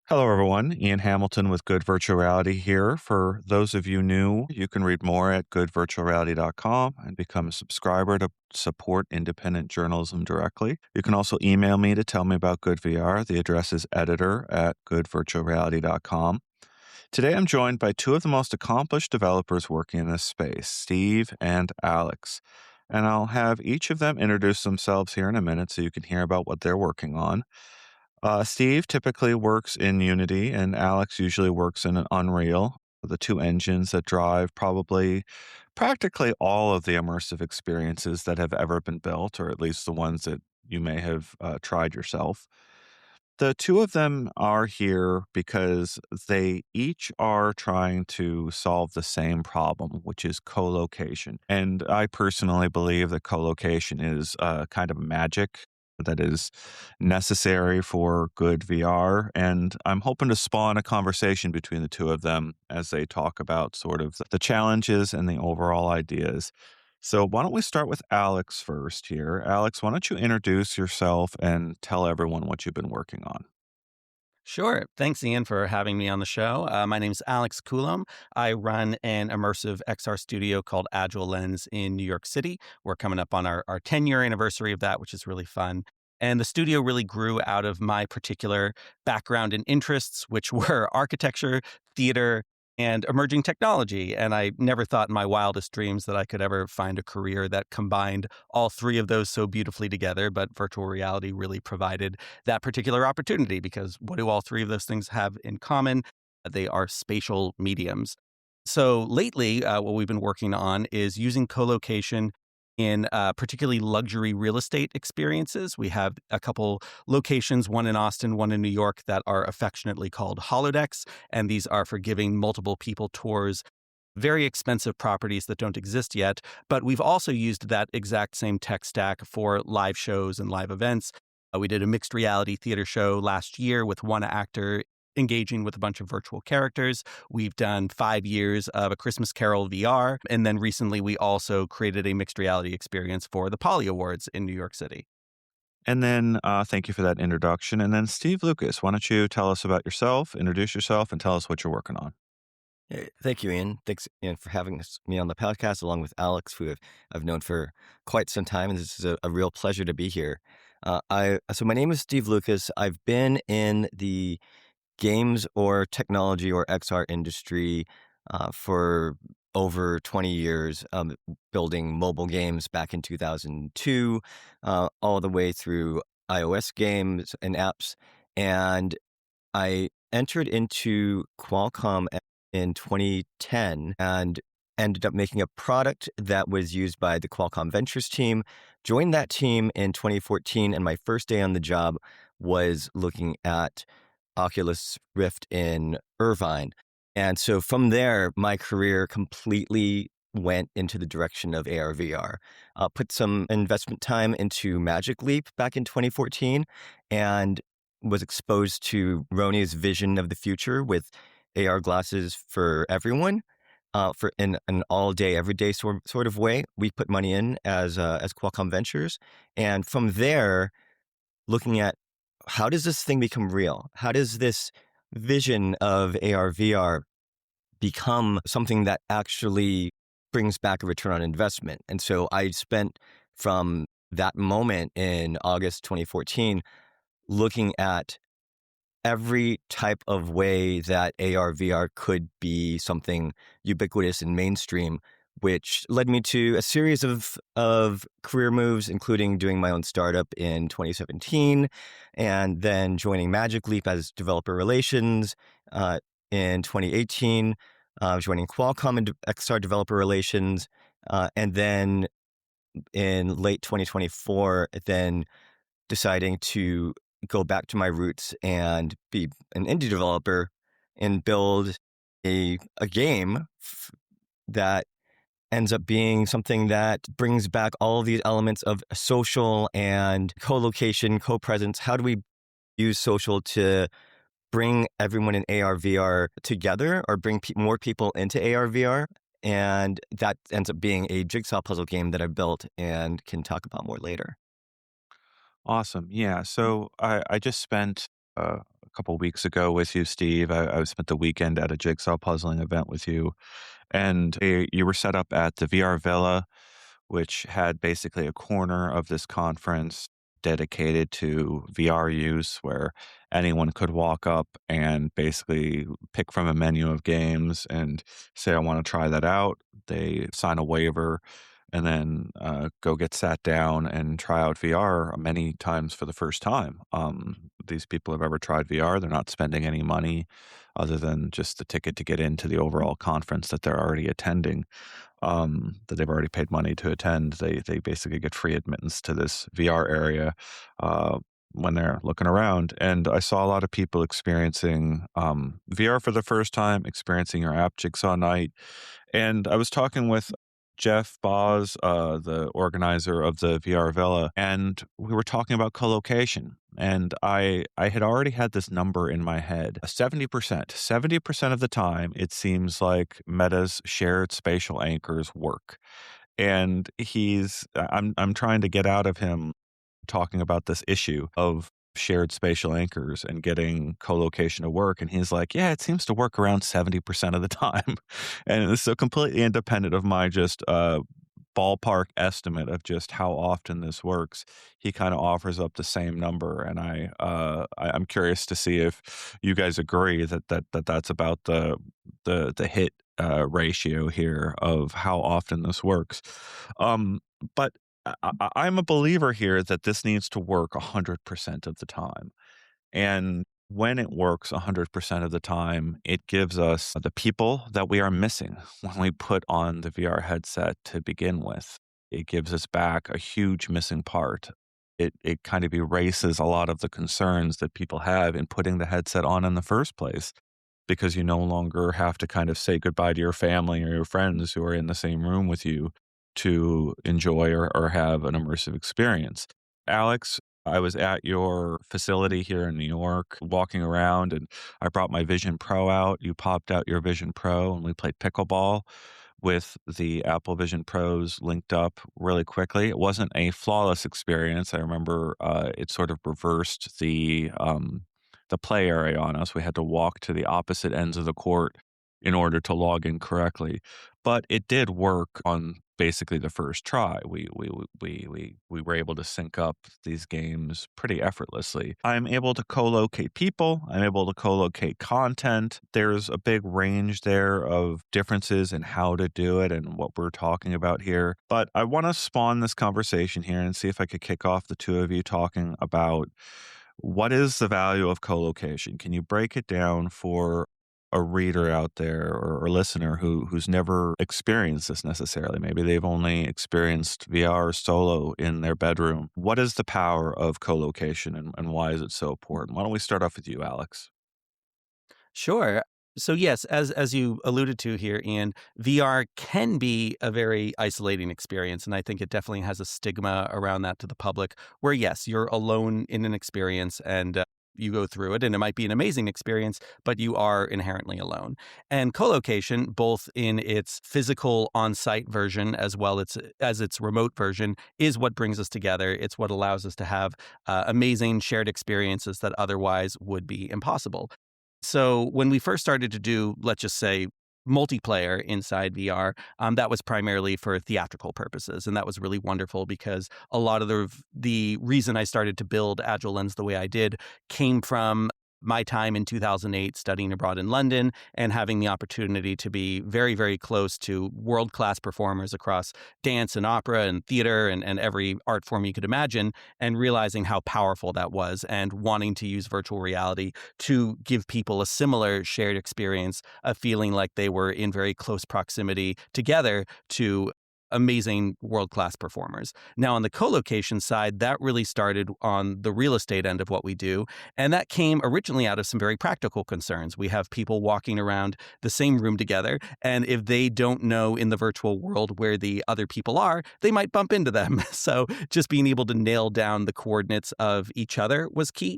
Hello, everyone. Ian Hamilton with Good Virtual Reality here. For those of you new, you can read more at goodvirtualreality.com and become a subscriber to support independent journalism directly. You can also email me to tell me about Good VR. The address is editor at goodvirtualreality.com. Today, I'm joined by two of the most accomplished developers working in this space, Steve and Alyx. And I'll have each of them introduce themselves here in a minute so you can hear about what they're working on. Steve typically works in Unity, and Alyx usually works in an Unreal, the two engines that drive probably practically all of the immersive experiences that have ever been built, or at least the ones that you may have tried yourself. The two of them are here because they each are trying to solve the same problem, which is co-location. And I personally believe that co-location is kind of magic that is necessary for good VR. And I'm hoping to spawn a conversation between the two of them as they talk about sort of the challenges and the overall ideas. So, why don't we start with Alyx first here? Alyx, why don't you introduce yourself and tell everyone what you've been working on? Sure. Thanks, Ian, for having me on the show. My name is Alex Coulomb. I run an immersive XR studio called Agile Lens in New York City. We're coming up on our 10-year anniversary of that, which is really fun. And the studio really grew out of my particular background and interests, which were architecture, theater, and emerging technology. And I never thought in my wildest dreams that I could ever find a career that combined all three of those so beautifully together. But virtual reality really provided that particular opportunity because what do all three of those things have in common? They are spatial mediums. So lately, what we've been working on is using co-location in particularly luxury real estate experiences. We have a couple locations, one in Austin, one in New York, that are affectionately called holodecks. And these are for giving multiple people tours, very expensive properties that don't exist yet. But we've also used that exact same tech stack for live shows and live events. We did a mixed reality theater show last year with one actor engaging with a bunch of virtual characters. We've done 5 years of A Christmas Carol VR. And then recently, we also created a mixed reality experience for the Poly Awards in New York City. And then, thank you for that introduction. And then, Steve Lucas, why don't you tell us about yourself, introduce yourself, and tell us what you're working on? Hey, thank you, Ian. Thanks, Ian, for having me on the podcast along with Alex, who I've known for quite some time, and this is a real pleasure to be here. So my name is Steve Lucas. I've been in the games or technology or XR industry for over 20 years, building mobile games back in 2002, all the way through iOS games and apps, and I entered into Qualcomm in 2010 and ended up making a product that was used by the Qualcomm Ventures team. Joined that team in 2014, and my first day on the job was looking at Oculus Rift in Irvine. And so from there, my career completely went into the direction of AR VR. Put some investment time into Magic Leap back in 2014 and was exposed to Roni's vision of the future with AR glasses for everyone, for in an all day, every day sort of way. We put money in as Qualcomm Ventures, and from there, looking at how does this thing become real? How does this vision of AR VR become something that actually brings back a return on investment? And so I spent from that moment in August 2014 looking at every type of way that AR VR could be something ubiquitous and mainstream, which led me to a series of career moves, including doing my own startup in 2017, and then joining Magic Leap as developer relations in 2018, joining Qualcomm in XR developer relations, and then in late 2024, then deciding to go back to my roots and be an indie developer and build a game that ends up being something that brings back all of these elements of social and co-location, co-presence. How do we use social to bring everyone in AR VR together or bring more people into AR VR? And that ends up being a jigsaw puzzle game that I built and can talk about more later. Awesome. Yeah. So I just spent couple weeks ago with you, Steve. I spent the weekend at a jigsaw puzzling event with you, and you were set up at the VR Villa, which had basically a corner of this conference dedicated to VR use where anyone could walk up and basically pick from a menu of games and say, I want to try that out. They sign a waiver and then go get sat down and try out VR many times for the first time. These people have ever tried VR. They're not spending any money other than just the ticket to get into the overall conference that they're already attending, that they've already paid money to attend. They basically get free admittance to this VR area uh, when they're looking around. And I saw a lot of people experiencing VR for the first time, experiencing your app Jigsaw Night. And I was talking with Jeff Boz, the organizer of the VR Villa, and we were talking about colocation. And I had already had this number in my head, 70%. 70% of the time, it seems like Meta's shared spatial anchors work. And I'm trying to get out of him talking about this issue of shared spatial anchors and getting co-location to work, and he's like, yeah, it seems to work around 70% of the time. And it's so completely independent of my just ballpark estimate of just how often this works. He kind of offers up the same number, and I'm curious to see if you guys agree that that's about the hit ratio here of how often this works. But I'm a believer here that this needs to work 100% of the time. And when it works 100% of the time, it gives us the people that we are missing when we put on the VR headset to begin with. It gives us back a huge missing part. It kind of erases a lot of the concerns that people have in putting the headset on in the first place, because you no longer have to kind of say goodbye to your family or your friends who are in the same room with you to enjoy or have an immersive experience. Alex, I was at your facility here in New York walking around, and I brought my Vision Pro out. You popped out your Vision Pro and we played pickleball with the Apple Vision Pros linked up really quickly. It wasn't a flawless experience. I remember it sort of reversed the play area on us. We had to walk to the opposite ends of the court in order to log in correctly. But it did work on basically the first try. We were able to sync up these games pretty effortlessly. I'm able to co-locate people. I'm able to co-locate content. There's a big range there of differences in how to do it and what we're talking about here. But I want to spawn this conversation here and see if I could kick off the two of you talking about what is the value of co-location. Can you break it down for a reader out there or listener who's never experienced this necessarily? Maybe they've only experienced VR solo in their bedroom. What is the power of co-location, and why is it so important? Why don't we start off with you, Alex? Sure. So yes, as you alluded to here, Ian, VR can be a very isolating experience, and I think it definitely has a stigma around that to the public. Where yes, you're alone in an experience, and you go through it, and it might be an amazing experience, but you are inherently alone. And co-location, both in its physical on-site version as its remote version, is what brings us together. It's what allows us to have amazing shared experiences that otherwise would be impossible. So when we first started to do, let's just say, multiplayer inside VR, that was primarily for theatrical purposes, and that was really wonderful because a lot of the reason I started to build Agile Lens the way I did came from my time in 2008 studying abroad in London and having the opportunity to be very, very close to world-class performers across dance and opera and theater and every art form you could imagine, and realizing how powerful that was and wanting to use virtual reality to give people a similar shared experience of feeling like they were in very close proximity together to amazing world-class performers. Now, on the co-location side, that really started on the real estate end of what we do, and that came originally out of some very practical concerns. We have people walking around the same room together, and if they don't know in the virtual world where the other people are, they might bump into them. So just being able to nail down the coordinates of each other was key.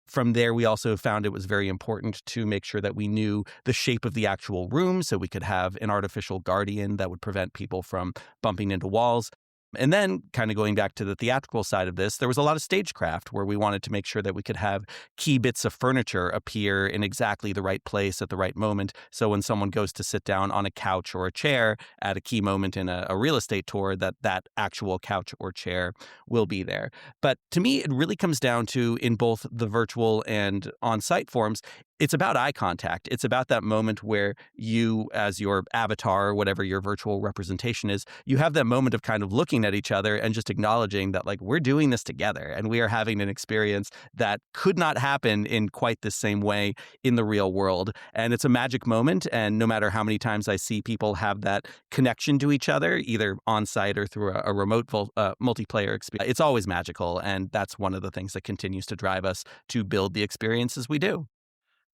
From there, we also found it was very important to make sure that we knew the shape of the actual room so we could have an artificial guardian that would prevent people from bumping into walls. And then, kind of going back to the theatrical side of this, there was a lot of stagecraft where we wanted to make sure that we could have key bits of furniture appear in exactly the right place at the right moment. So when someone goes to sit down on a couch or a chair at a key moment in a real estate tour, that actual couch or chair will be there. But to me, it really comes down to, in both the virtual and on site forms, it's about eye contact. It's about that moment where you, as your avatar, or whatever your virtual representation is, you have that moment of kind of looking at each other and just acknowledging that, like, we're doing this together and we are having an experience that could not happen in quite the same way in the real world. And it's a magic moment. And no matter how many times I see people have that connection to each other, either on site or through a remote multiplayer experience, it's always magical. And that's one of the things that continues to drive us to build the experiences we do.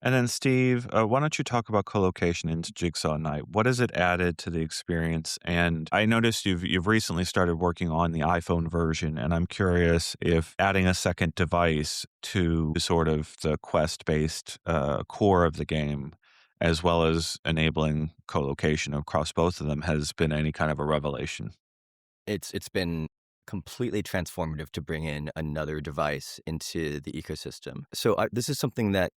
And then, Steve, why don't you talk about colocation into Jigsaw Night? What has it added to the experience? And I noticed you've recently started working on the iPhone version, and I'm curious if adding a second device to sort of the quest-based core of the game, as well as enabling colocation across both of them, has been any kind of a revelation. It's been completely transformative to bring in another device into the ecosystem. So this is something that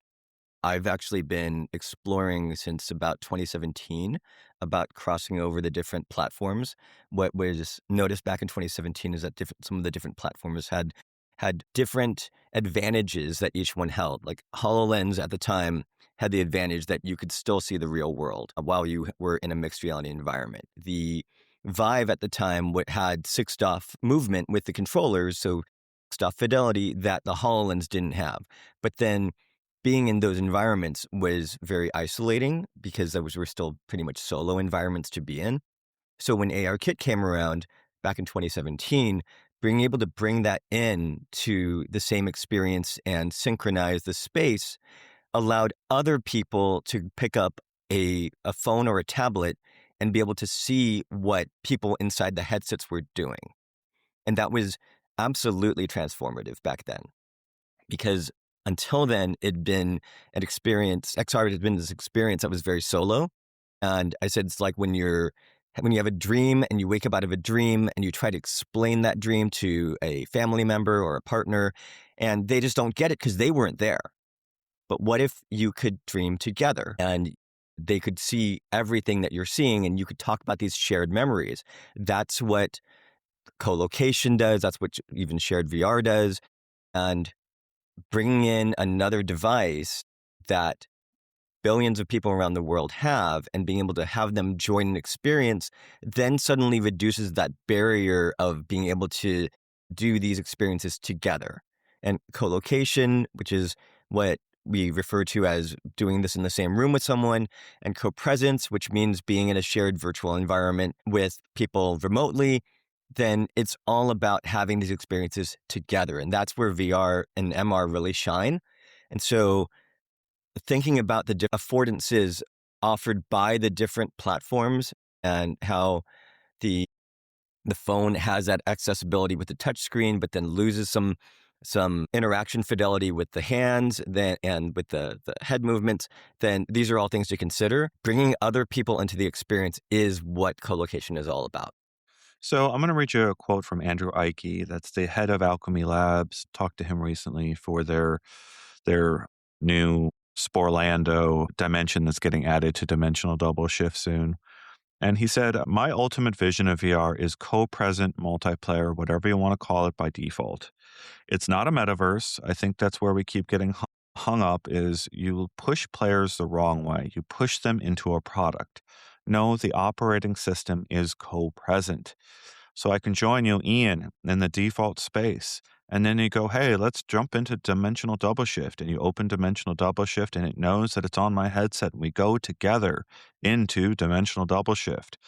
I've actually been exploring since about 2017 about crossing over the different platforms. What was noticed back in 2017 is that some of the different platforms had different advantages that each one held. Like HoloLens at the time had the advantage that you could still see the real world while you were in a mixed reality environment. The Vive at the time had 6-DoF movement with the controllers, so 6-DoF fidelity that the HoloLens didn't have. But then being in those environments was very isolating because those were still pretty much solo environments to be in. So when ARKit came around back in 2017, being able to bring that in to the same experience and synchronize the space allowed other people to pick up a phone or a tablet and be able to see what people inside the headsets were doing. And that was absolutely transformative back then, because until then, it'd been an experience. XR had been this experience that was very solo. And I said, it's like when you have a dream and you wake up out of a dream and you try to explain that dream to a family member or a partner, and they just don't get it because they weren't there. But what if you could dream together and they could see everything that you're seeing and you could talk about these shared memories? That's what colocation does. That's what even shared VR does. And bringing in another device that billions of people around the world have and being able to have them join an experience then suddenly reduces that barrier of being able to do these experiences together. And colocation, which is what we refer to as doing this in the same room with someone, and co-presence, which means being in a shared virtual environment with people remotely, then it's all about having these experiences together. And that's where VR and MR really shine. And so thinking about the affordances offered by the different platforms and how the phone has that accessibility with the touchscreen, but then loses some interaction fidelity with the hands and with the head movements, then these are all things to consider. Bringing other people into the experience is what colocation is all about. So I'm going to read you a quote from Andrew Icke. That's the head of Alchemy Labs. Talked to him recently for their new Sporlando dimension that's getting added to Dimensional Double Shift soon. And he said, "My ultimate vision of VR is co-present multiplayer, whatever you want to call it by default. It's not a metaverse. I think that's where we keep getting hung up is you push players the wrong way. You push them into a product. No, the operating system is co-present. So I can join you, Ian, in the default space. And then you go, hey, let's jump into Dimensional Double Shift. And you open Dimensional Double Shift and it knows that it's on my headset. And we go together into Dimensional Double Shift.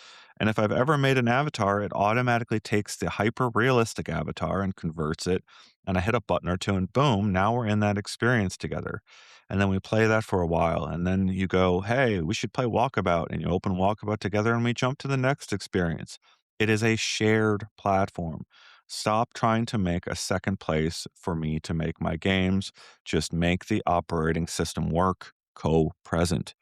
And if I've ever made an avatar, it automatically takes the hyper realistic avatar and converts it. And I hit a button or two and boom, now we're in that experience together. And then we play that for a while. And then you go, hey, we should play Walkabout. And you open Walkabout together and we jump to the next experience. It is a shared platform. Stop trying to make a second place for me to make my games. Just make the operating system work co-present.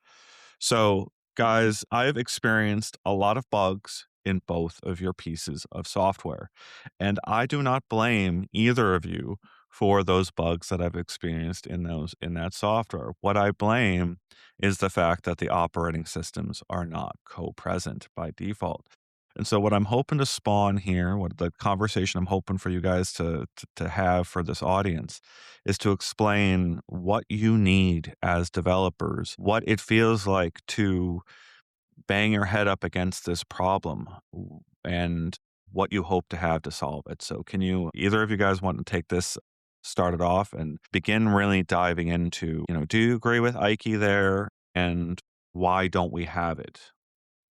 So, guys, I've experienced a lot of bugs in both of your pieces of software. And I do not blame either of you for those bugs that I've experienced in that software. What I blame is the fact that the operating systems are not co-present by default. And so what I'm hoping to spawn here, what the conversation I'm hoping for you guys to have for this audience is to explain what you need as developers, what it feels like to bang your head up against this problem and what you hope to have to solve it. So can you either of you guys want to take this started off and begin really diving into, do you agree with Ike there and why don't we have it?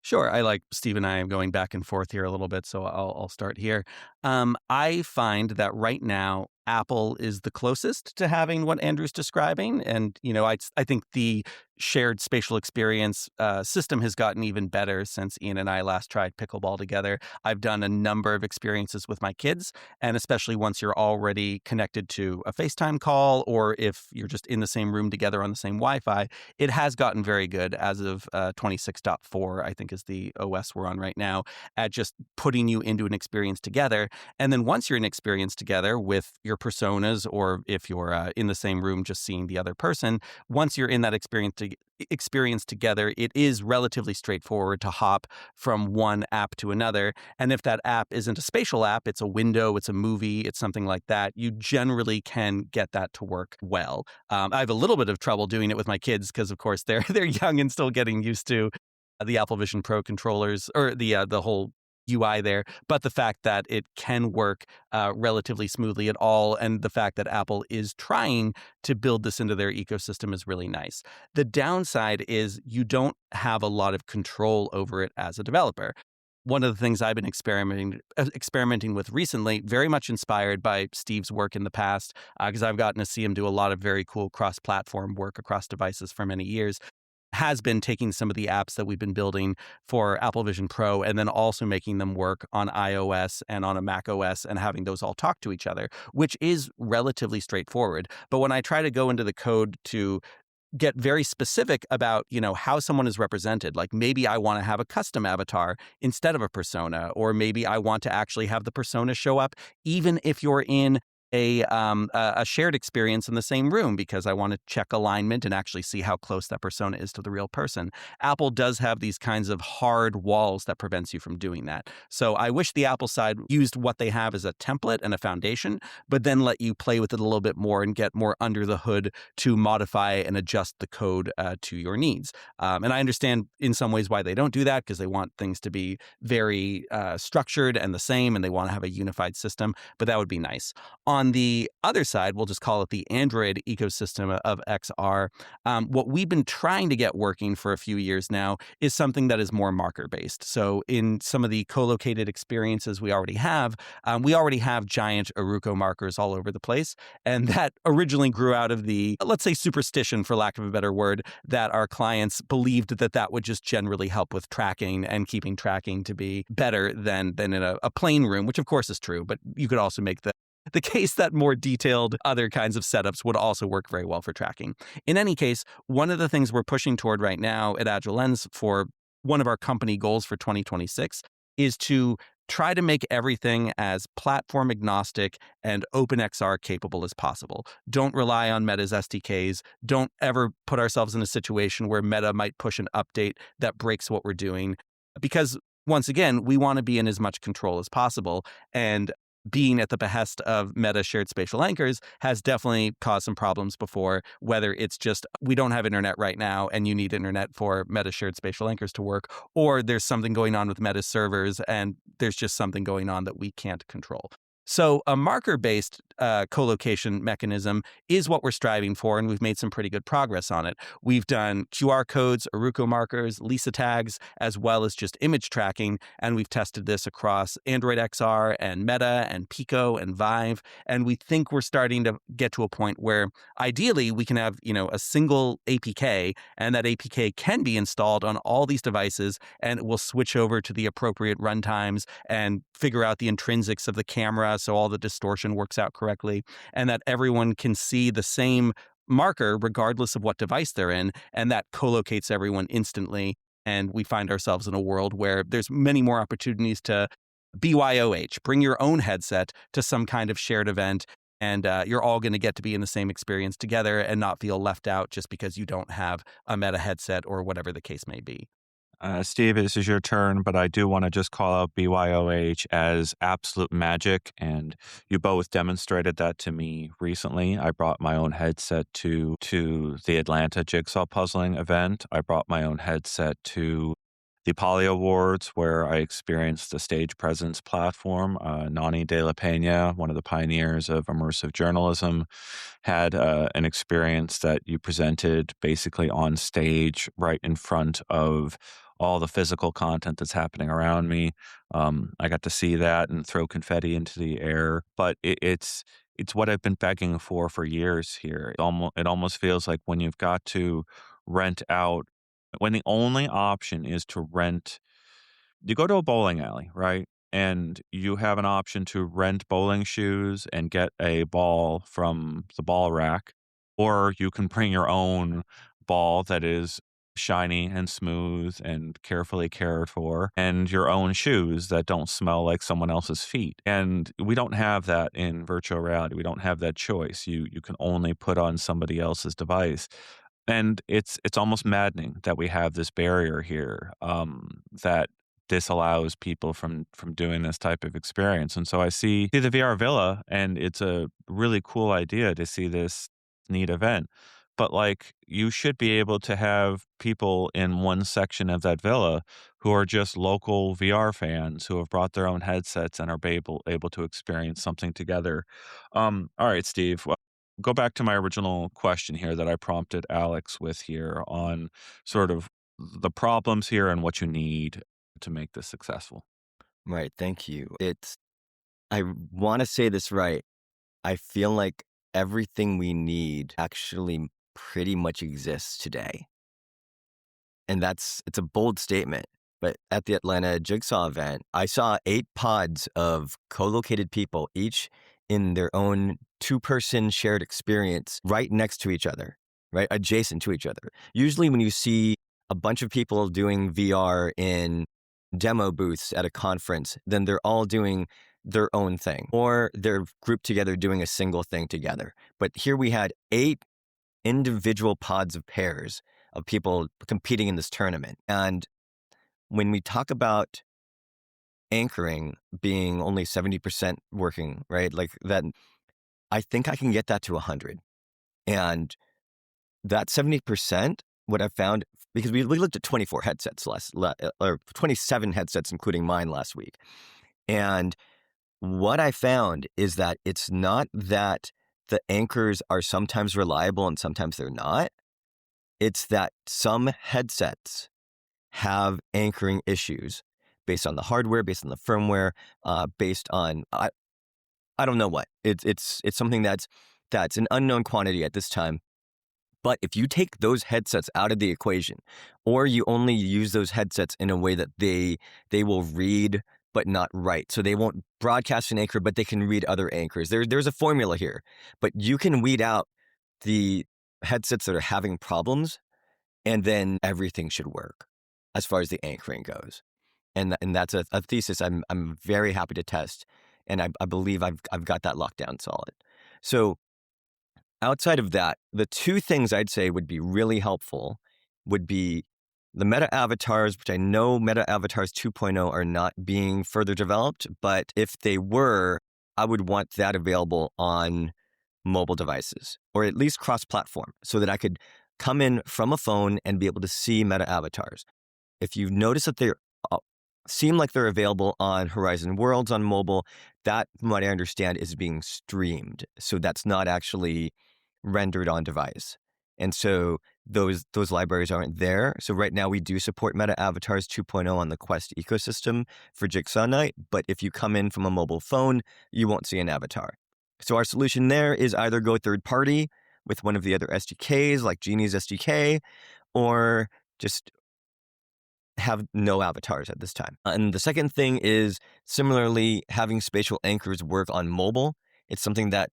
Sure. I like Steve and I am going back and forth here a little bit, so I'll start here. I find that right now, Apple is the closest to having what Andrew's describing. And, I think the shared spatial experience system has gotten even better since Ian and I last tried pickleball together. I've done a number of experiences with my kids, and especially once you're already connected to a FaceTime call, or if you're just in the same room together on the same Wi-Fi, it has gotten very good as of 26.4, I think is the OS we're on right now, at just putting you into an experience together. And then once you're in experience together with your personas, or if you're in the same room just seeing the other person, once you're in that experience together, it is relatively straightforward to hop from one app to another. And if that app isn't a spatial app, it's a window, it's a movie, it's something like that, you generally can get that to work well. I have a little bit of trouble doing it with my kids because, of course, they're young and still getting used to the Apple Vision Pro controllers, or the whole UI there, but the fact that it can work relatively smoothly at all, and the fact that Apple is trying to build this into their ecosystem is really nice. The downside is you don't have a lot of control over it as a developer. One of the things I've been experimenting with recently, very much inspired by Steve's work in the past, because I've gotten to see him do a lot of very cool cross-platform work across devices for many years, has been taking some of the apps that we've been building for Apple Vision Pro and then also making them work on iOS and on a Mac OS and having those all talk to each other, which is relatively straightforward. But when I try to go into the code to get very specific about, how someone is represented, like maybe I want to have a custom avatar instead of a persona, or maybe I want to actually have the persona show up even if you're in a shared experience in the same room, because I want to check alignment and actually see how close that persona is to the real person. Apple does have these kinds of hard walls that prevents you from doing that. So I wish the Apple side used what they have as a template and a foundation, but then let you play with it a little bit more and get more under the hood to modify and adjust the code to your needs. And I understand in some ways why they don't do that, because they want things to be very structured and the same, and they want to have a unified system, but that would be nice. On the other side, we'll just call it the Android ecosystem of XR. What we've been trying to get working for a few years now is something that is more marker-based. So in some of the co-located experiences we already have giant Aruco markers all over the place. And that originally grew out of the, let's say, superstition, for lack of a better word, that our clients believed that would just generally help with tracking and keeping tracking to be better than in a plain room, which of course is true, but you could also make the case that more detailed other kinds of setups would also work very well for tracking. In any case, one of the things we're pushing toward right now at Agile Lens for one of our company goals for 2026 is to try to make everything as platform agnostic and OpenXR capable as possible. Don't rely on Meta's SDKs. Don't ever put ourselves in a situation where Meta might push an update that breaks what we're doing, because once again, we want to be in as much control as possible. And being at the behest of Meta shared spatial anchors has definitely caused some problems before, whether it's just we don't have internet right now and you need internet for Meta shared spatial anchors to work, or there's something going on with Meta servers and there's just something going on that we can't control. So a marker-based co-location mechanism is what we're striving for, and we've made some pretty good progress on it. We've done QR codes, Aruco markers, Lisa tags, as well as just image tracking, and we've tested this across Android XR and Meta and Pico and Vive, and we think we're starting to get to a point where ideally we can have, a single APK, and that APK can be installed on all these devices, and it will switch over to the appropriate runtimes and figure out the intrinsics of the camera so all the distortion works out correctly, and that everyone can see the same marker regardless of what device they're in, and that co-locates everyone instantly. And we find ourselves in a world where there's many more opportunities to BYOH, bring your own headset to some kind of shared event. And you're all going to get to be in the same experience together and not feel left out just because you don't have a meta headset or whatever the case may be. Steve, this is your turn, but I do want to just call out BYOH as absolute magic, and you both demonstrated that to me recently. I brought my own headset to the Atlanta jigsaw puzzling event. I brought my own headset to the Poly Awards, where I experienced the stage presence platform. Nani de la Pena, one of the pioneers of immersive journalism, had an experience that you presented basically on stage right in front of all the physical content that's happening around me. I got to see that and throw confetti into the air, but it's what I've been begging for years here. It almost feels like when you've got to rent out, when the only option is to rent, you go to a bowling alley, right? And you have an option to rent bowling shoes and get a ball from the ball rack, or you can bring your own ball that is shiny and smooth and carefully cared for, and your own shoes that don't smell like someone else's feet. And we don't have that in virtual reality. We don't have that choice. You can only put on somebody else's device. And it's almost maddening that we have this barrier here, that disallows people from doing this type of experience. And so I see the VR Villa, and it's a really cool idea to see this neat event. But like, you should be able to have people in one section of that villa who are just local VR fans who have brought their own headsets and are able to experience something together. All right, Steve. Go back to my original question here that I prompted Alyx with here on sort of the problems here and what you need to make this successful. Right. Thank you. I want to say this right. I feel like everything we need actually pretty much exists today. And it's a bold statement. But at the Atlanta Jigsaw event, I saw 8 pods of co-located people, each in their own 2-person shared experience right next to each other, right? Adjacent to each other. Usually when you see a bunch of people doing VR in demo booths at a conference, then they're all doing their own thing, or they're grouped together doing a single thing together. But here we had 8 individual pods of pairs of people competing in this tournament. And when we talk about anchoring being only 70% working, right? Like that, I think I can get that to 100. And that 70%, what I've found, because we looked at 24 headsets or 27 headsets, including mine last week. And what I found is that it's not that the anchors are sometimes reliable and sometimes they're not. It's that some headsets have anchoring issues based on the hardware, based on the firmware, based on I don't know what. It's something that's an unknown quantity at this time. But if you take those headsets out of the equation, or you only use those headsets in a way that they will read but not write, so they won't broadcast an anchor, but they can read other anchors. There's a formula here, but you can weed out the headsets that are having problems, and then everything should work as far as the anchoring goes. And that's a thesis I'm very happy to test, and I believe I've got that locked down solid. So outside of that, the 2 things I'd say would be really helpful would be the meta avatars, which I know meta avatars 2.0 are not being further developed, but if they were, I would want that available on mobile devices, or at least cross-platform, so that I could come in from a phone and be able to see meta avatars. If you notice that they seem like they're available on Horizon Worlds on mobile, that, from what I understand, is being streamed. So that's not actually rendered on device. And so those libraries aren't there. So right now we do support Meta Avatars 2.0 on the Quest ecosystem for Jigsaw Night, but if you come in from a mobile phone, you won't see an avatar. So our solution there is either go third party with one of the other SDKs like Genie's SDK, or just have no avatars at this time. And the second thing is similarly having spatial anchors work on mobile. It's something that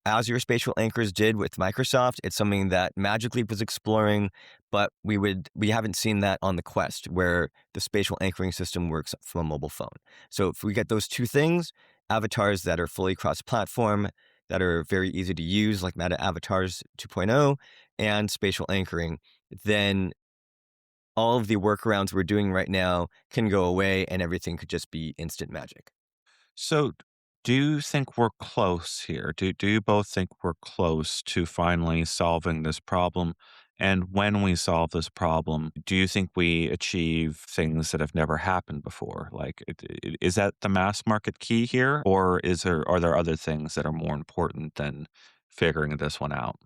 Azure spatial anchors did with Microsoft. It's something that Magic Leap was exploring, but we haven't seen that on the Quest, where the spatial anchoring system works from a mobile phone. So if we get those two things, avatars that are fully cross-platform, that are very easy to use, like Meta Avatars 2.0, and spatial anchoring, then all of the workarounds we're doing right now can go away and everything could just be instant magic. So, do you think we're close here? Do you both think we're close to finally solving this problem? And when we solve this problem, do you think we achieve things that have never happened before? Like, is that the mass market key here, or are there other things that are more important than figuring this one out?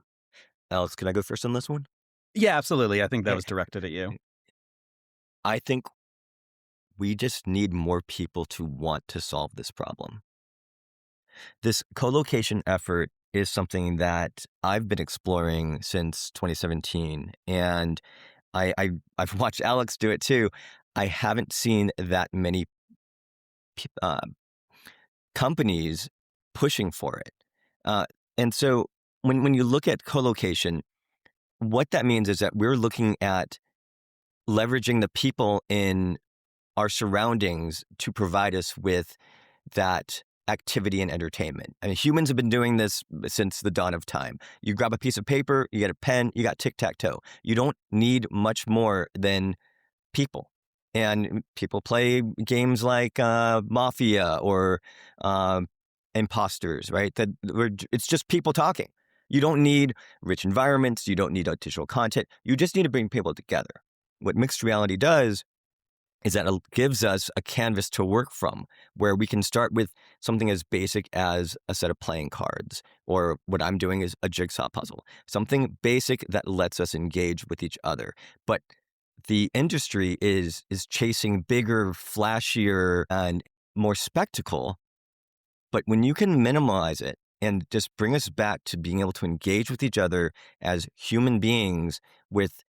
Alex, can I go first on this one? Yeah, absolutely. I think that Eh, was directed at you. I think we just need more people to want to solve this problem. This co-location effort is something that I've been exploring since 2017, and I've watched Alyx do it too. I haven't seen that many p- uh, companies pushing for it, uh, and so when you look at co-location, what that means is that we're looking at leveraging the people in our surroundings to provide us with that activity and entertainment. I mean, humans have been doing this since the dawn of time. You grab a piece of paper, you get a pen, you got tic-tac-toe. You don't need much more than people. And people play games like Mafia or uh, Imposters, right? It's just people talking. You don't need rich environments. You don't need digital content. You just need to bring people together. What mixed reality does is that it gives us a canvas to work from, where we can start with something as basic as a set of playing cards, or what I'm doing is a jigsaw puzzle, something basic that lets us engage with each other. But the industry is chasing bigger, flashier, and more spectacle. But when you can minimize it and just bring us back to being able to engage with each other as human beings with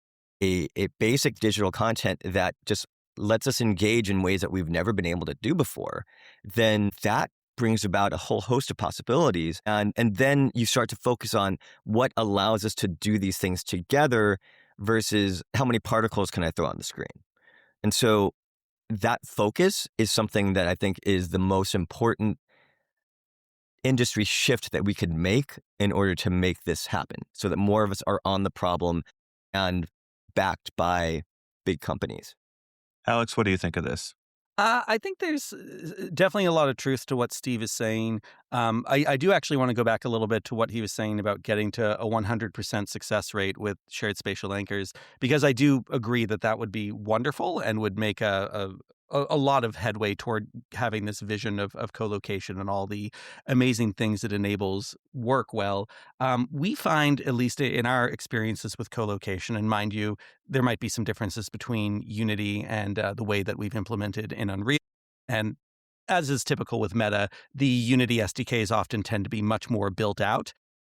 a basic digital content that just lets us engage in ways that we've never been able to do before, then that brings about a whole host of possibilities. And then you start to focus on what allows us to do these things together versus how many particles can I throw on the screen. And so that focus is something that I think is the most important industry shift that we could make in order to make this happen, so that more of us are on the problem and backed by big companies. Alex, what do you think of this? I think there's definitely a lot of truth to what Steve is saying. I do actually want to go back a little bit to what he was saying about getting to a 100% success rate with shared spatial anchors, because I do agree that that would be wonderful and would make a lot of headway toward having this vision of co-location and all the amazing things it enables work well. We find, at least in our experiences with co-location, and mind you, there might be some differences between Unity and the way that we've implemented in Unreal. And as is typical with Meta, the Unity SDKs often tend to be much more built out.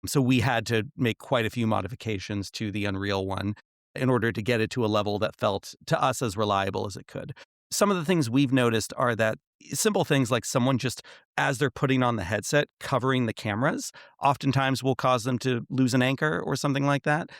So we had to make quite a few modifications to the Unreal one in order to get it to a level that felt to us as reliable as it could. Some of the things we've noticed are that simple things like someone just, as they're putting on the headset, covering the cameras, oftentimes will cause them to lose an anchor or something like that.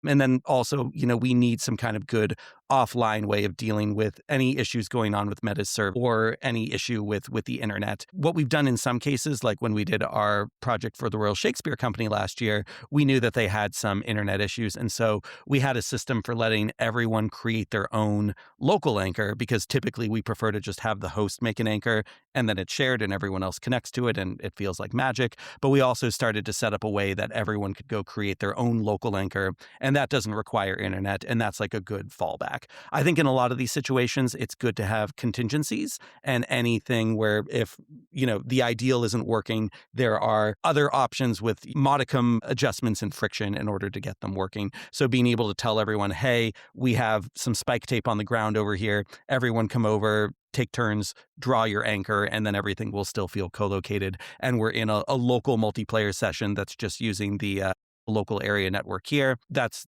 And then also, we need some kind of good offline way of dealing with any issues going on with Meta's server or any issue with the internet. What we've done in some cases, like when we did our project for the Royal Shakespeare Company last year, we knew that they had some internet issues. And so we had a system for letting everyone create their own local anchor, because typically we prefer to just have the host make an anchor and then it's shared and everyone else connects to it and it feels like magic. But we also started to set up a way that everyone could go create their own local anchor, and that doesn't require internet, and that's like a good fallback. I think in a lot of these situations, it's good to have contingencies and anything where if, the ideal isn't working, there are other options with modicum adjustments and friction in order to get them working. So being able to tell everyone, hey, we have some spike tape on the ground over here. Everyone come over, take turns, draw your anchor, and then everything will still feel co-located. And we're in a local multiplayer session that's just using the local area network here. That's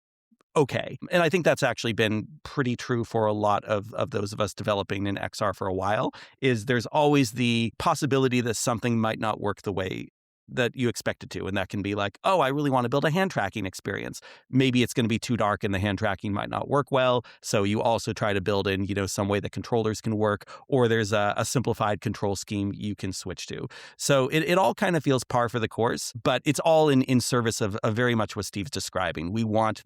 okay. And I think that's actually been pretty true for a lot of those of us developing in XR for a while, is there's always the possibility that something might not work the way that you expect it to. And that can be like, oh, I really want to build a hand tracking experience. Maybe it's going to be too dark and the hand tracking might not work well. So you also try to build in, some way that controllers can work, or there's a simplified control scheme you can switch to. So it all kind of feels par for the course, but it's all in service of very much what Steve's describing. We want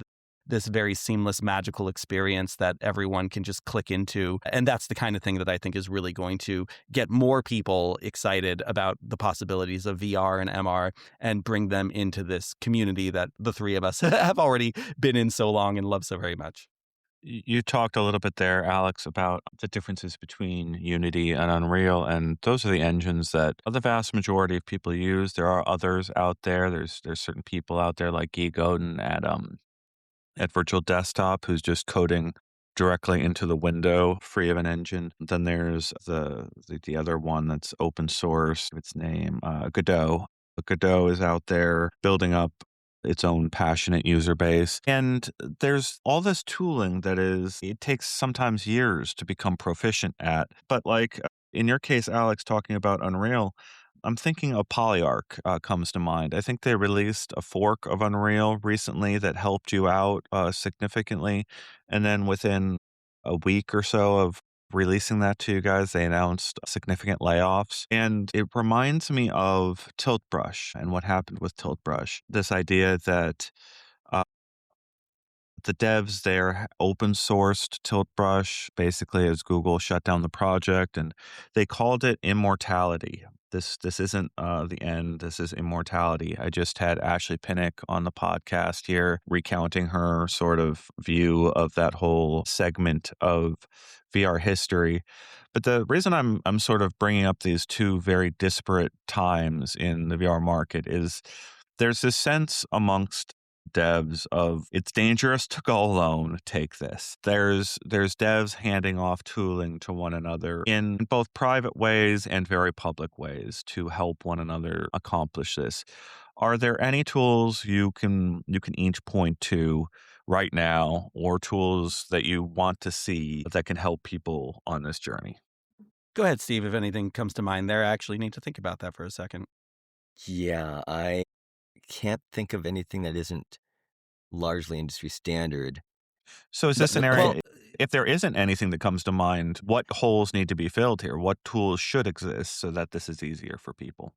this very seamless, magical experience that everyone can just click into. And that's the kind of thing that I think is really going to get more people excited about the possibilities of VR and MR and bring them into this community that the three of us have already been in so long and love so very much. You talked a little bit there, Alex, about the differences between Unity and Unreal, and those are the engines that the vast majority of people use. There are others out there. There's certain people out there like Guy Godin at Virtual Desktop who's just coding directly into the window, free of an engine. Then there's the other one that's open source. Its name, Godot. Godot is out there building up its own passionate user base. And there's all this tooling it takes sometimes years to become proficient at. But like in your case, Alex, talking about Unreal, I'm thinking of Polyarc comes to mind. I think they released a fork of Unreal recently that helped you out significantly. And then within a week or so of releasing that to you guys, they announced significant layoffs. And it reminds me of Tilt Brush and what happened with Tilt Brush. This idea that uh, the devs there open sourced Tilt Brush basically as Google shut down the project, and they called it immortality. This isn't the end. This is immortality. I just had Ashley Pinnock on the podcast here recounting her sort of view of that whole segment of VR history. But the reason I'm sort of bringing up these two very disparate times in the VR market is there's this sense amongst devs of it's dangerous to go alone, take this. There's devs handing off tooling to one another in both private ways and very public ways to help one another accomplish this. Are there any tools you can each point to right now, or tools that you want to see that can help people on this journey? Go ahead, Steve, if anything comes to mind there. I actually need to think about that for a second. Yeah, I can't think of anything that isn't largely industry standard. So is this an Well, area, if there isn't anything that comes to mind, what holes need to be filled here? What tools should exist so that this is easier for people?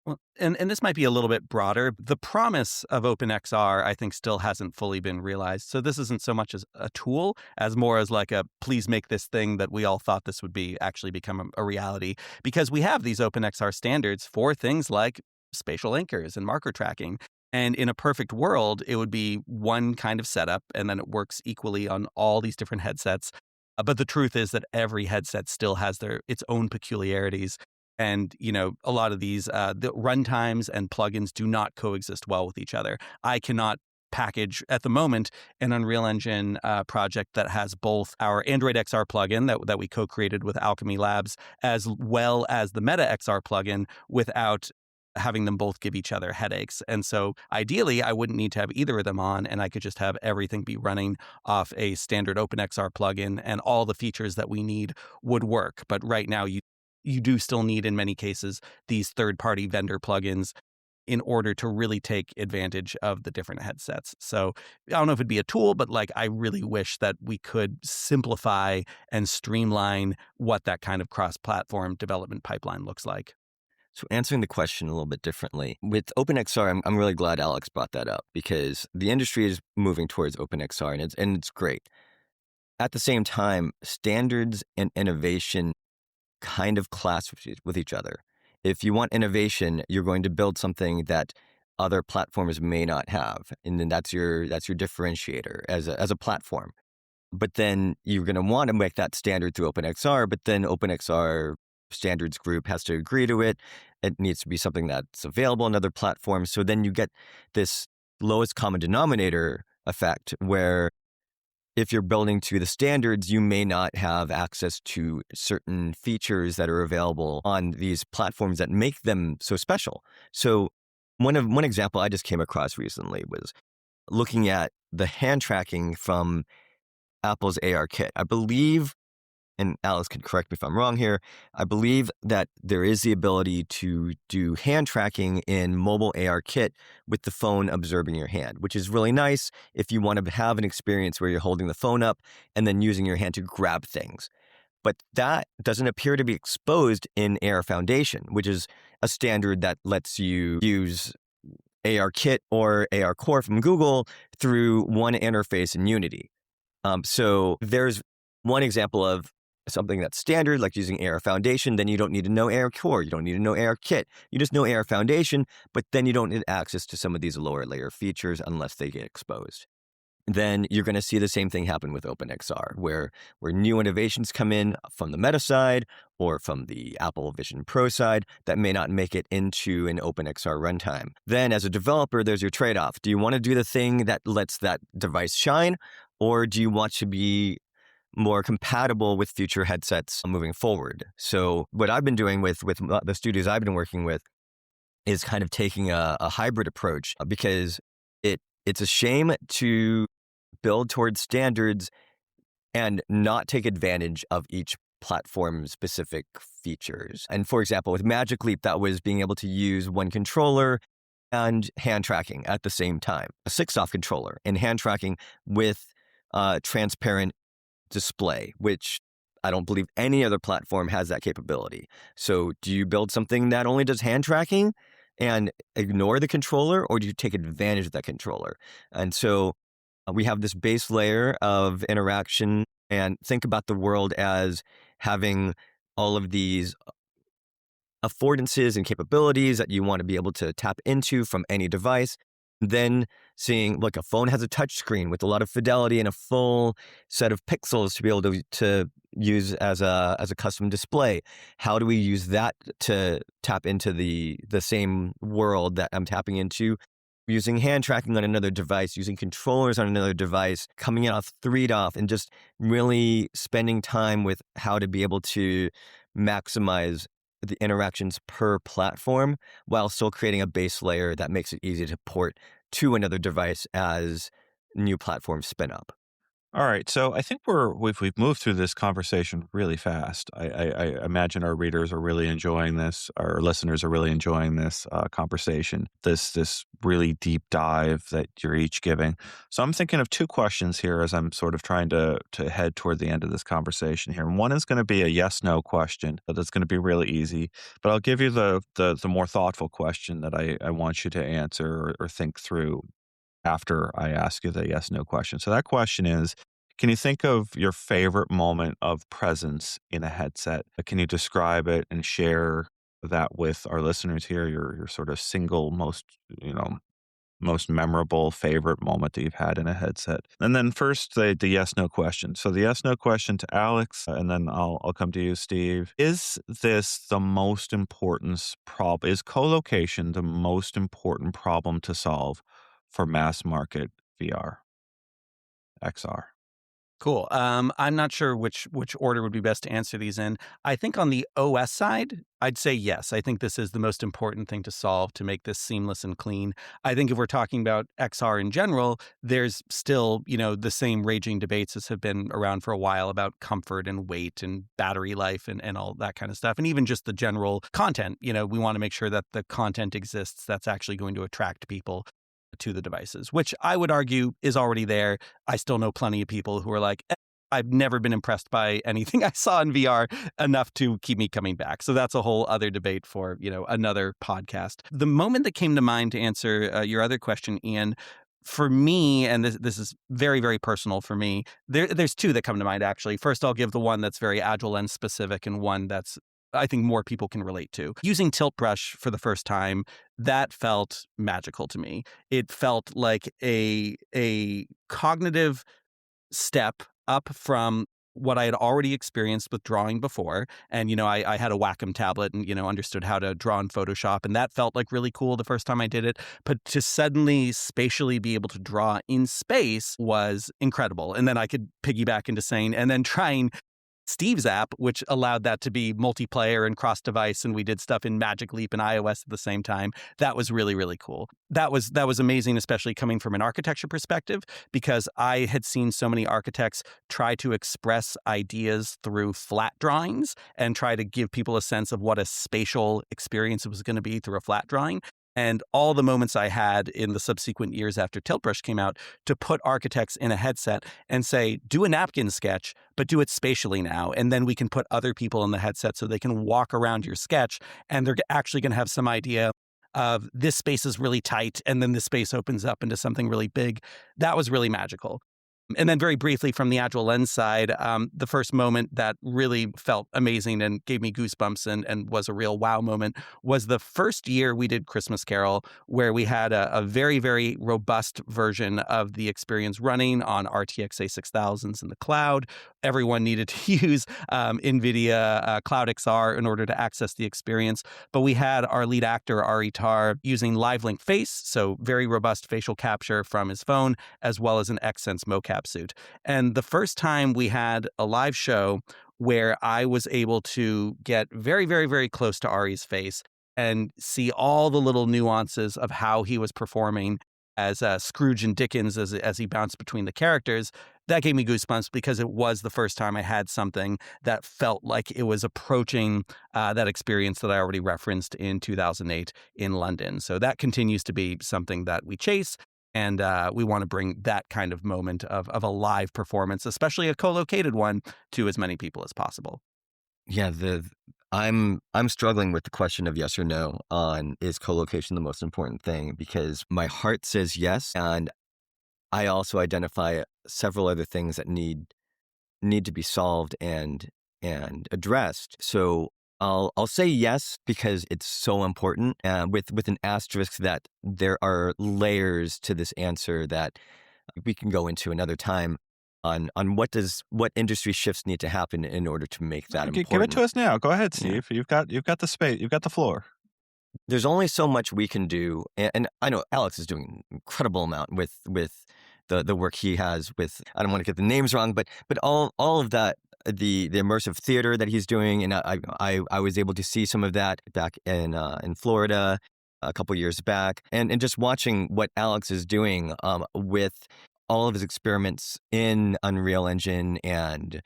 Well, and this might be a little bit broader. The promise of OpenXR, I think, still hasn't fully been realized. So this isn't so much as a tool as more as like a please make this thing that we all thought this would be actually become a reality. Because we have these OpenXR standards for things like spatial anchors and marker tracking. And in a perfect world, it would be one kind of setup, and then it works equally on all these different headsets. But the truth is that every headset still has its own peculiarities. And, a lot of these the runtimes and plugins do not coexist well with each other. I cannot package at the moment an Unreal Engine project that has both our Android XR plugin that we co-created with Alchemy Labs, as well as the Meta XR plugin, without having them both give each other headaches. And so ideally, I wouldn't need to have either of them on, and I could just have everything be running off a standard OpenXR plugin, and all the features that we need would work. But right now, you do still need, in many cases, these third-party vendor plugins in order to really take advantage of the different headsets. So I don't know if it'd be a tool, but I really wish that we could simplify and streamline what that kind of cross-platform development pipeline looks like. So answering the question a little bit differently, with OpenXR, I'm really glad Alex brought that up, because the industry is moving towards OpenXR, and it's great. At the same time, standards and innovation kind of clash with each other. If you want innovation, you're going to build something that other platforms may not have, and then that's your differentiator as a platform. But then you're going to want to make that standard through OpenXR, but then OpenXR standards group has to agree to it. It needs to be something that's available on other platforms. So then you get this lowest common denominator effect, where if you're building to the standards, you may not have access to certain features that are available on these platforms that make them so special. So one example I just came across recently was looking at the hand tracking from Apple's AR kit. I believe, and Alice can correct me if I'm wrong here, I believe that there is the ability to do hand tracking in mobile AR kit with the phone observing your hand, which is really nice if you want to have an experience where you're holding the phone up and then using your hand to grab things. But that doesn't appear to be exposed in AR Foundation, which is a standard that lets you use ARKit or AR Core from Google through one interface in Unity. So there's one example of something that's standard, like using AR Foundation. Then you don't need to know AR Core. You don't need to know AR Kit. You just know AR Foundation, but then you don't need access to some of these lower layer features unless they get exposed. Then you're going to see the same thing happen with OpenXR, where new innovations come in from the Meta side or from the Apple Vision Pro side that may not make it into an OpenXR runtime. Then as a developer, there's your trade-off. Do you want to do the thing that lets that device shine, or do you want to be more compatible with future headsets moving forward? So what I've been doing with the studios I've been working with is kind of taking a hybrid approach, because it's a shame to build towards standards and not take advantage of each platform's specific features. And for example, with Magic Leap, that was being able to use one controller and hand tracking at the same time, a 6-off controller and hand tracking with transparent display, which I don't believe any other platform has that capability. So do you build something that only does hand tracking and ignore the controller, or do you take advantage of that controller? And so we have this base layer of interaction, and think about the world as having all of these affordances and capabilities that you want to be able to tap into from any device. Then seeing like a phone has a touch screen with a lot of fidelity and a full set of pixels to be able to use as a custom display. How do we use that to tap into the same world that I'm tapping into? Using hand tracking on another device, using controllers on another device, coming out of 3DOF, and just really spending time with how to be able to maximize the interactions per platform while still creating a base layer that makes it easy to port to another device as new platforms spin up. All right, so I think we've moved through this conversation really fast. I imagine our readers are really enjoying this. Our listeners are really enjoying this conversation. This really deep dive that you're each giving. So I'm thinking of two questions here as I'm sort of trying to head toward the end of this conversation here. And one is going to be a yes/no question that's going to be really easy, but I'll give you the more thoughtful question that I want you to answer or think through after I ask you the yes, no question. So that question is, can you think of your favorite moment of presence in a headset? Can you describe it and share that with our listeners here? Your sort of single most memorable favorite moment that you've had in a headset. And then first the yes, no question. So the yes, no question to Alyx, and then I'll come to you, Steve. Is this the most important problem? Is colocation the most important problem to solve for mass market VR, XR? Cool. I'm not sure which order would be best to answer these in. I think on the OS side, I'd say yes. I think this is the most important thing to solve to make this seamless and clean. I think if we're talking about XR in general, there's still, the same raging debates as have been around for a while about comfort and weight and battery life and all that kind of stuff. And even just the general content, we want to make sure that the content exists that's actually going to attract people to the devices, which I would argue is already there. I still know plenty of people who are like, I've never been impressed by anything I saw in VR enough to keep me coming back. So that's a whole other debate for, another podcast. The moment that came to mind to answer your other question, Ian, for me, and this is very, very personal for me, there's two that come to mind, actually. First, I'll give the one that's very Agile Lens specific and one that's I think more people can relate to. Using Tilt Brush for the first time, that felt magical to me. It felt like a cognitive step up from what I had already experienced with drawing before. And, I had a Wacom tablet and, understood how to draw in Photoshop. And that felt like really cool the first time I did it. But to suddenly spatially be able to draw in space was incredible. And then I could piggyback into saying, and then trying Steve's app, which allowed that to be multiplayer and cross-device, and we did stuff in Magic Leap and iOS at the same time. That was really, really cool. That was amazing, especially coming from an architecture perspective, because I had seen so many architects try to express ideas through flat drawings and try to give people a sense of what a spatial experience was going to be through a flat drawing. And all the moments I had in the subsequent years after Tiltbrush came out to put architects in a headset and say, do a napkin sketch, but do it spatially now. And then we can put other people in the headset so they can walk around your sketch and they're actually going to have some idea of this space is really tight and then this space opens up into something really big. That was really magical. And then very briefly from the Agile Lens side, the first moment that really felt amazing and gave me goosebumps and was a real wow moment was the first year we did Christmas Carol, where we had a very, very robust version of the experience running on RTX A6000s in the cloud. Everyone needed to use NVIDIA Cloud XR in order to access the experience. But we had our lead actor, Ari Tar, using live link face, so very robust facial capture from his phone, as well as an Xsense mocap suit. And the first time we had a live show where I was able to get very, very, very close to Ari's face and see all the little nuances of how he was performing as Scrooge and Dickens as he bounced between the characters, that gave me goosebumps because it was the first time I had something that felt like it was approaching that experience that I already referenced in 2008 in London. So that continues to be something that we chase. And we want to bring that kind of moment of a live performance, especially a co-located one, to as many people as possible. Yeah, I'm struggling with the question of yes or no on is co-location the most important thing, because my heart says yes, and I also identify several other things that need to be solved and addressed. So I'll say yes because it's so important, with an asterisk that there are layers to this answer that we can go into another time on what industry shifts need to happen in order to make that important. Give it to us now. Go ahead, Yeah. Steve. You've got the space. You've got the floor. There's only so much we can do, and I know Alyx is doing an incredible amount with the work he has with, I don't want to get the names wrong, but all of that, the immersive theater that he's doing, and I was able to see some of that back in Florida a couple years back, and just watching what Alyx is doing with all of his experiments in Unreal Engine and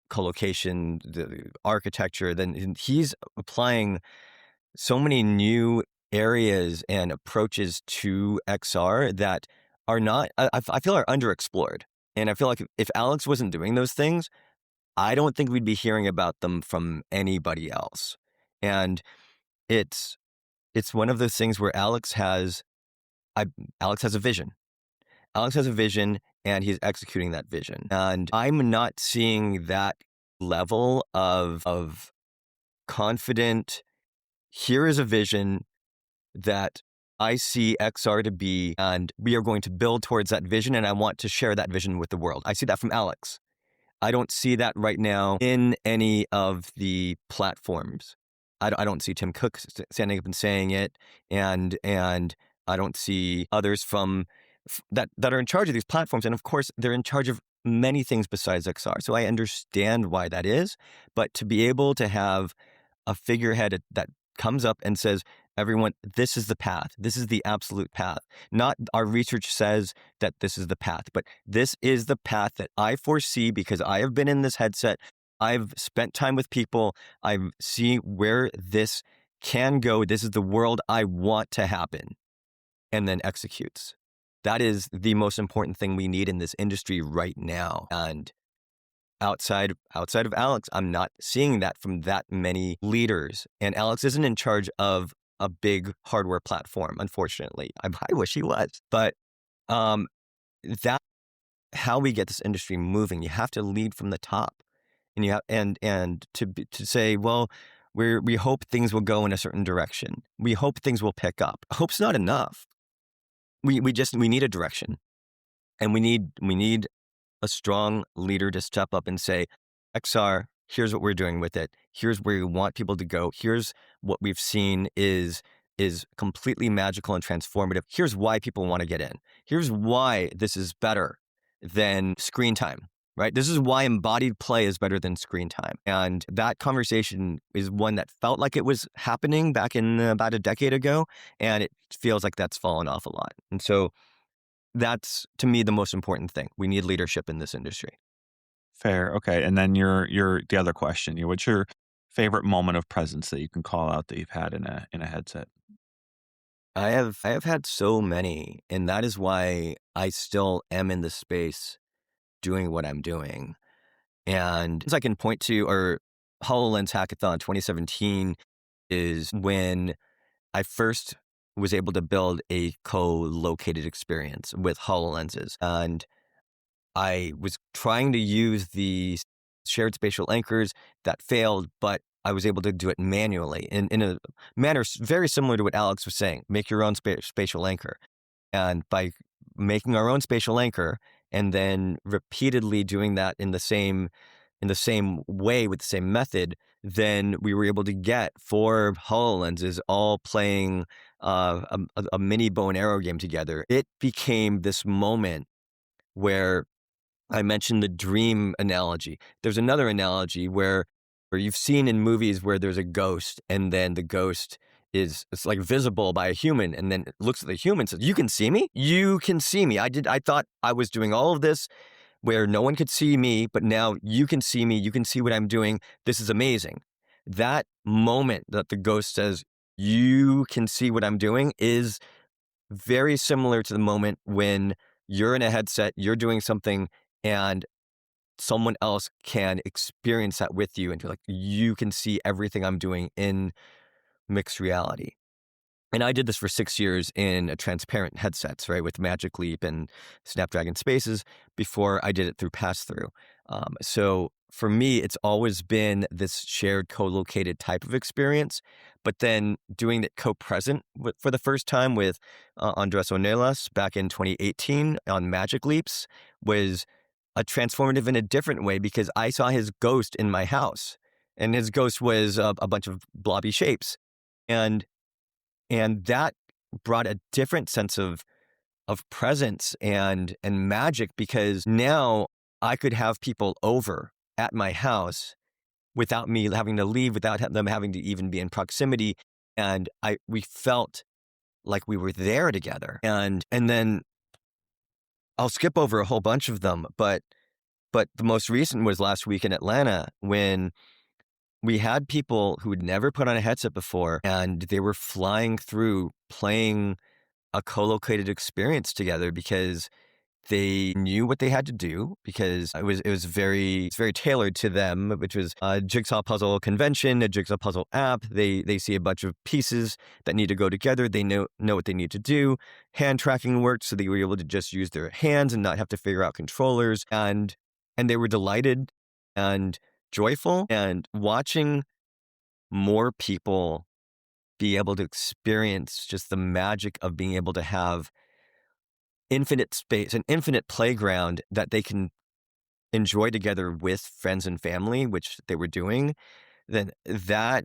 colocation, the architecture. Then he's applying so many new areas and approaches to XR that are not, I feel, are underexplored. And I feel like if Alyx wasn't doing those things, I don't think we'd be hearing about them from anybody else. And it's one of those things where Alyx has a vision. Alyx has a vision, and he's executing that vision. And I'm not seeing that level of confident, here is a vision that I see XR to be, and we are going to build towards that vision, and I want to share that vision with the world. I see that from Alyx. I don't see that right now in any of the platforms. I don't see Tim Cook standing up and saying it, and I don't see others from that are in charge of these platforms. And of course, they're in charge of many things besides XR. So I understand why that is, but to be able to have a figurehead that comes up and says, everyone, this is the path. This is the absolute path. Not our research says that this is the path, but this is the path that I foresee because I have been in this headset. I've spent time with people. I see where this can go. This is the world I want to happen, and then executes. That is the most important thing we need in this industry right now. And outside of Alyx, I'm not seeing that from that many leaders. And Alyx isn't in charge of a big hardware platform, unfortunately. I wish he was. But that how we get this industry moving. You have to lead from the top, and you have and to say, well, we hope things will go in a certain direction. We hope things will pick up. Hope's not enough. We need a direction, and we need a strong leader to step up and say, XR, here's what we're doing with it. Here's where we want people to go. Here's what we've seen is completely magical and transformative. Here's why people want to get in. Here's why this is better than screen time. right? This is why embodied play is better than screen time. And that conversation is one that felt like it was happening back in about a decade ago. And it feels like that's fallen off a lot. And so that's, to me, the most important thing. We need leadership in this industry. Fair. Okay. And then your the other question, what's your favorite moment of presence that you can call out that you've had in a headset? I have had so many, and that is why I still am in the space doing what I'm doing. And as I can point to, our HoloLens Hackathon 2017 is when I first was able to build a co-located experience with HoloLenses. And I was trying to use the shared spatial anchors that failed, but I was able to do it manually in a manner very similar to what Alyx was saying. Make your own spatial anchor. And by making our own spatial anchor and then repeatedly doing that in the same way with the same method, then we were able to get 4 HoloLenses all playing a mini bow and arrow game together. It became this moment where I mentioned the dream analogy. There's another analogy where you've seen in movies where there's a ghost and then the ghost it's like visible by a human and then it looks at the human and says, "You can see me? You can see me. I thought I was doing all of this where no one could see me, but now you can see me. You can see what I'm doing. This is amazing." That moment that the ghost says, "You can see what I'm doing," is very similar to the moment when you're in a headset, you're doing something, and someone else can experience that with you. And you're like, you can see everything I'm doing in mixed reality. And I did this for 6 years in a transparent headsets, right, with Magic Leap and Snapdragon Spaces before I did it through pass-through. So for me, it's always been this shared co-located type of experience, but then doing it co-present for the first time with Andres Onelas back in 2018 on Magic Leaps was a transformative in a different way because I saw his ghost in my house, and his ghost was a bunch of blobby shapes. And that brought a different sense of presence and magic because now I could have people over at my house without me having to leave, without them having to even be in proximity. And we felt like we were there together. And then I'll skip over a whole bunch of them, but the most recent was last week in Atlanta when we had people who had never put on a headset before, and they were flying through playing a co-located experience together because they knew what they had to do because it's very tailored to them, which was a jigsaw puzzle convention, a jigsaw puzzle app. They see a bunch of pieces that need to go together. They know what they need to do. Hand tracking worked, so they were able to just use their hands and not have to figure out controllers. And they were delighted and joyful, and watching more people be able to experience just the magic of being able to have infinite space, an infinite playground that they can enjoy together with friends and family, which they were doing, then that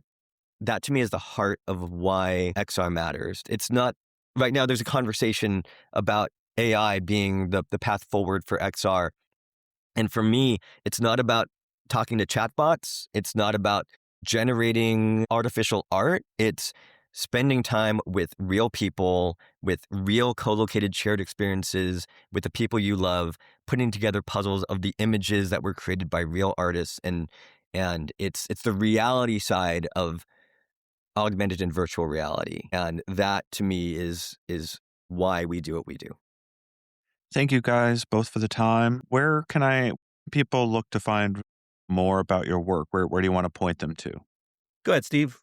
to me is the heart of why XR matters. It's not, right now there's a conversation about AI being the path forward for XR. And for me, it's not about talking to chatbots. It's not about generating artificial art. It's spending time with real people, with real co-located shared experiences, with the people you love, putting together puzzles of the images that were created by real artists. And it's the reality side of augmented and virtual reality. And that to me is why we do what we do. Thank you guys both for the time. Where can people look to find more about your work? Where do you want to point them to? Go ahead, Steve.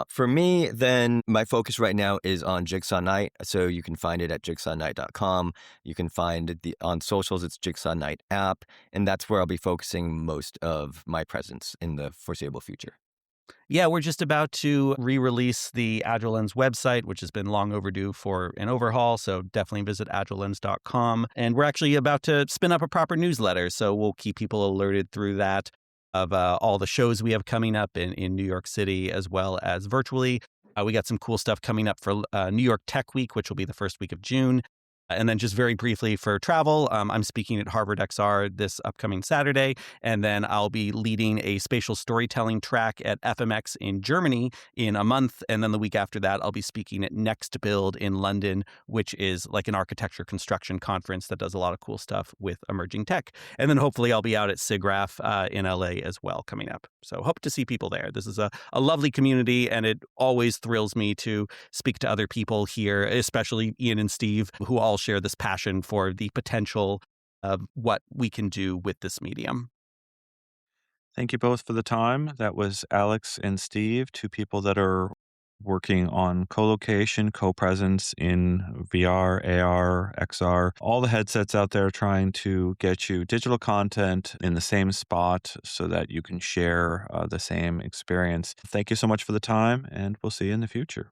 For me, then my focus right now is on Jigsaw Night. So you can find it at jigsawnight.com. You can find it on socials. It's Jigsaw Night app. And that's where I'll be focusing most of my presence in the foreseeable future. Yeah, we're just about to re-release the Agile Lens website, which has been long overdue for an overhaul. So definitely visit agilelens.com. And we're actually about to spin up a proper newsletter. So we'll keep people alerted through that of all the shows we have coming up in New York City as well as virtually. We got some cool stuff coming up for New York Tech Week, which will be the first week of June. And then just very briefly for travel, I'm speaking at Harvard XR this upcoming Saturday, and then I'll be leading a spatial storytelling track at FMX in Germany in a month, and then the week after that, I'll be speaking at Next Build in London, which is like an architecture construction conference that does a lot of cool stuff with emerging tech. And then hopefully I'll be out at SIGGRAPH in LA as well coming up. So hope to see people there. This is a lovely community, and it always thrills me to speak to other people here, especially Ian and Steve, who all share this passion for the potential of what we can do with this medium. Thank you both for the time. That was Alyx and Steve, two people that are working on co-location, co-presence in VR, AR, XR, all the headsets out there trying to get you digital content in the same spot so that you can share the same experience. Thank you so much for the time, and we'll see you in the future.